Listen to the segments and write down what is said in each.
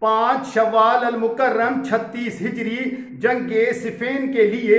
5 شوال المکرم 36 ہجری جنگ صفین کے لیے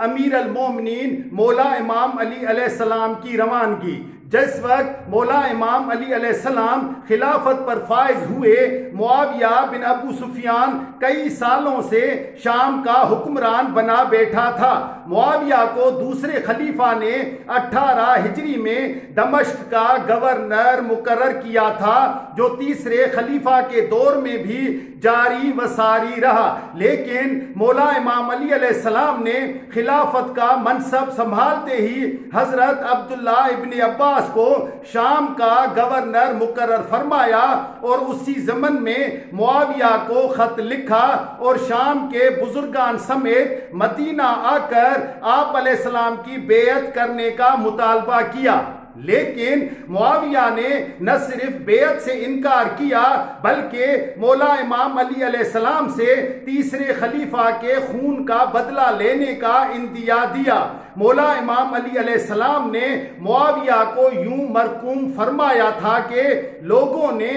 امیر المومنین مولا امام علی علیہ السلام کی روانگی۔ جس وقت مولا امام علی علیہ السلام خلافت پر فائز ہوئے، معاویہ بن ابو سفیان کئی سالوں سے شام کا حکمران بنا بیٹھا تھا۔ معاویہ کو دوسرے خلیفہ نے 18 ہجری میں دمشق کا گورنر مقرر کیا تھا، جو تیسرے خلیفہ کے دور میں بھی جاری و ساری رہا، لیکن مولا امام علی علیہ السلام نے خلافت کا منصب سنبھالتے ہی حضرت عبداللہ ابن عباس کو شام کا گورنر مقرر فرمایا اور اسی ضمن میں معاویہ کو خط لکھا اور شام کے بزرگان سمیت مدینہ آ کر آپ علیہ السلام کی بیعت کرنے کا مطالبہ کیا۔ لیکن معاویہ نے نہ صرف بیعت سے انکار کیا بلکہ مولا امام علی علیہ السلام سے تیسرے خلیفہ کے خون کا بدلہ لینے کا اندیہ دیا۔ مولا امام علی علیہ السلام نے معاویہ کو یوں مرقوم فرمایا تھا کہ لوگوں نے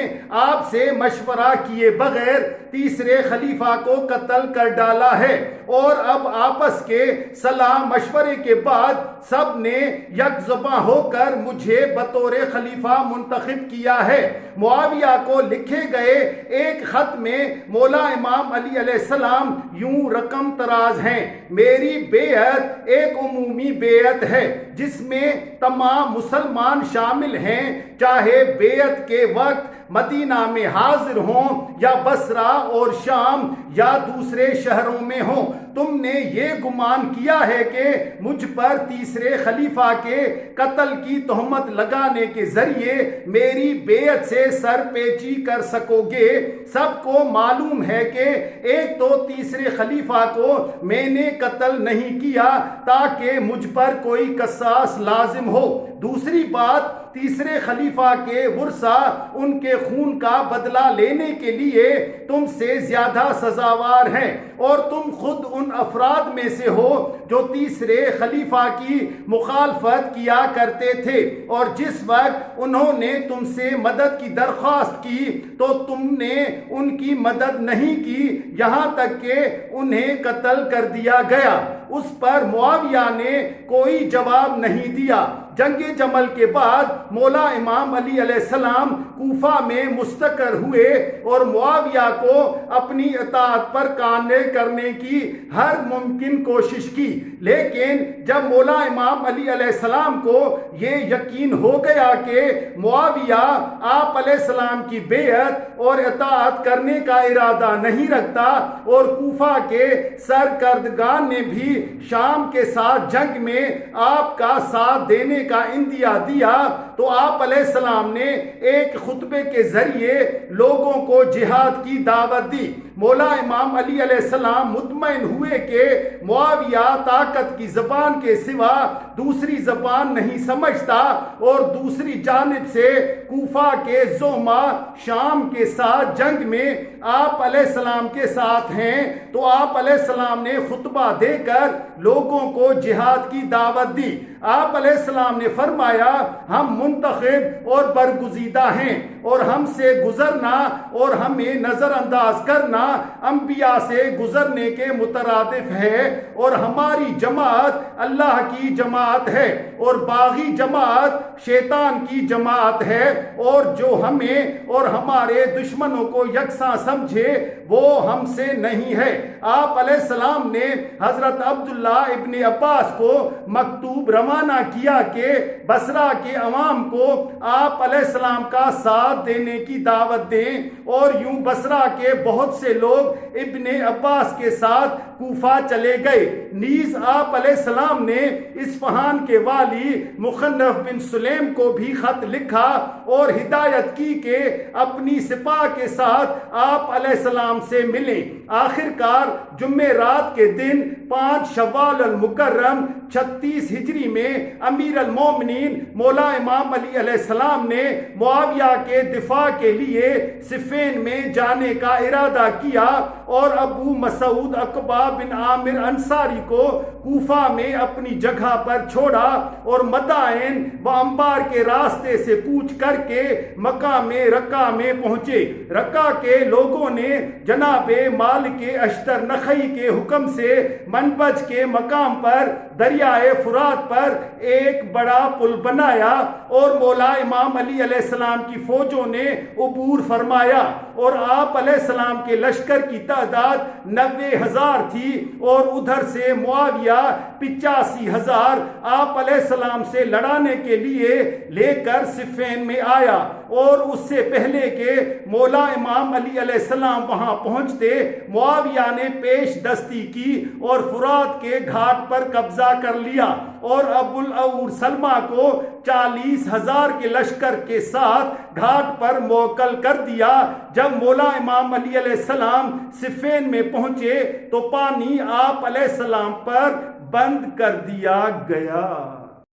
آپ سے مشورہ کیے بغیر تیسرے خلیفہ کو قتل کر ڈالا ہے، اور اب آپس کے صلاح مشورے کے بعد سب نے یک زباں ہو کر مجھے بطور خلیفہ منتخب کیا ہے۔ معاویہ کو لکھے گئے ایک خط میں مولا امام علی علیہ السلام یوں رقم تراز ہیں: میری بیعت ایک عمومی بیعت ہے جس میں تمام مسلمان شامل ہیں، چاہے بیعت کے وقت مدینہ میں حاضر ہوں یا بصرہ اور شام یا دوسرے شہروں میں ہوں۔ تم نے یہ گمان کیا ہے کہ مجھ پر تیسرے خلیفہ کے قتل کی تہمت لگانے کے ذریعے میری بیعت سے سر پیچی کر سکو گے۔ سب کو معلوم ہے کہ ایک تو تیسرے خلیفہ کو میں نے قتل نہیں کیا تاکہ مجھ پر کوئی قصاص لازم ہو، دوسری بات تیسرے خلیفہ کے ورثہ ان کے خون کا بدلہ لینے کے لیے تم سے زیادہ سزاوار ہیں، اور تم خود ان افراد میں سے ہو جو تیسرے خلیفہ کی مخالفت کیا کرتے تھے، اور جس وقت انہوں نے تم سے مدد کی درخواست کی تو تم نے ان کی مدد نہیں کی، یہاں تک کہ انہیں قتل کر دیا گیا۔ اس پر معاویہ نے کوئی جواب نہیں دیا۔ جنگ جمل کے بعد مولا امام علی علیہ السلام کوفہ میں مستقر ہوئے اور معاویہ کو اپنی اطاعت پر قانع کرنے کی ہر ممکن کوشش کی، لیکن جب مولا امام علی علیہ السلام کو یہ یقین ہو گیا کہ معاویہ آپ علیہ السلام کی بیعت اور اطاعت کرنے کا ارادہ نہیں رکھتا اور کوفہ کے سرکردگان نے بھی شام کے ساتھ جنگ میں آپ کا ساتھ دینے کا اندیہ دیا، تو آپ علیہ السلام نے ایک خطبے کے ذریعے لوگوں کو جہاد کی دعوت دی۔ مولا امام علی علیہ السلام مطمئن ہوئے کہ معاویہ طاقت کی زبان کے سوا دوسری زبان نہیں سمجھتا، اور دوسری جانب سے کوفہ کے زعما شام کے ساتھ جنگ میں آپ علیہ السلام کے ساتھ ہیں، تو آپ علیہ السلام نے خطبہ دے کر لوگوں کو جہاد کی دعوت دی۔ آپ علیہ السلام نے فرمایا: ہم منتخب اور برگزیدہ ہیں، اور ہم سے گزرنا اور ہمیں نظر انداز کرنا انبیاء سے گزرنے کے مترادف ہے، اور ہماری جماعت اللہ کی جماعت ہے اور باغی جماعت شیطان کی جماعت ہے، اور جو ہمیں اور ہمارے دشمنوں کو یکساں سمجھے وہ ہم سے نہیں ہے۔ آپ علیہ السلام نے حضرت عبداللہ ابن عباس کو مکتوب روانہ کیا کہ بصرہ کے عوام کو آپ علیہ السلام کا ساتھ دینے کی دعوت دیں، اور یوں بصرہ کے بہت سے لوگ ابن عباس کے ساتھ کوفہ چلے گئے۔ نیز آپ علیہ السلام نے اصفہان کے والی مخنف بن سلیم کو بھی خط لکھا اور ہدایت کی کہ اپنی سپاہ کے ساتھ آپ علیہ السلام سے ملیں۔ آخر کار جمعرات کے دن 5 شوال المکرم 36 ہجری میں امیر المومنین مولا امام علی علیہ السلام نے معاویہ کے کے دفاع کے لیے صفین میں جانے کا ارادہ کیا اور ابو مسعود عقبہ بن عامر انصاری کو کوفہ میں اپنی جگہ پر چھوڑا اور مدائن و انبار کے راستے سے کوچ کر کے مقام رقہ میں پہنچے۔ رقہ کے لوگوں نے جناب مالک اشتر نخعی کے حکم سے منبج کے مقام پر دریائے فرات پر ایک بڑا پل بنایا اور مولا امام علی علیہ السلام کی فوجوں نے عبور فرمایا اور آپ علیہ السلام کے لشکر کی تعداد 90,000 تھی اور ادھر سے معاویہ 85,000 آپ علیہ السلام سے لڑانے کے لیے لے کر صفین میں آیا، اور اس سے پہلے کہ مولا امام علی علیہ السلام وہاں پہنچتے معاویہ نے پیش دستی کی اور فرات کے گھاٹ پر قبضہ کر لیا اور ابو الاور سلمہ کو 40,000 کے لشکر کے ساتھ گھاٹ پر موکل کر دیا۔ جب مولا امام علی علیہ السلام صفین میں پہنچے تو پانی آپ علیہ السلام پر بند کر دیا گیا۔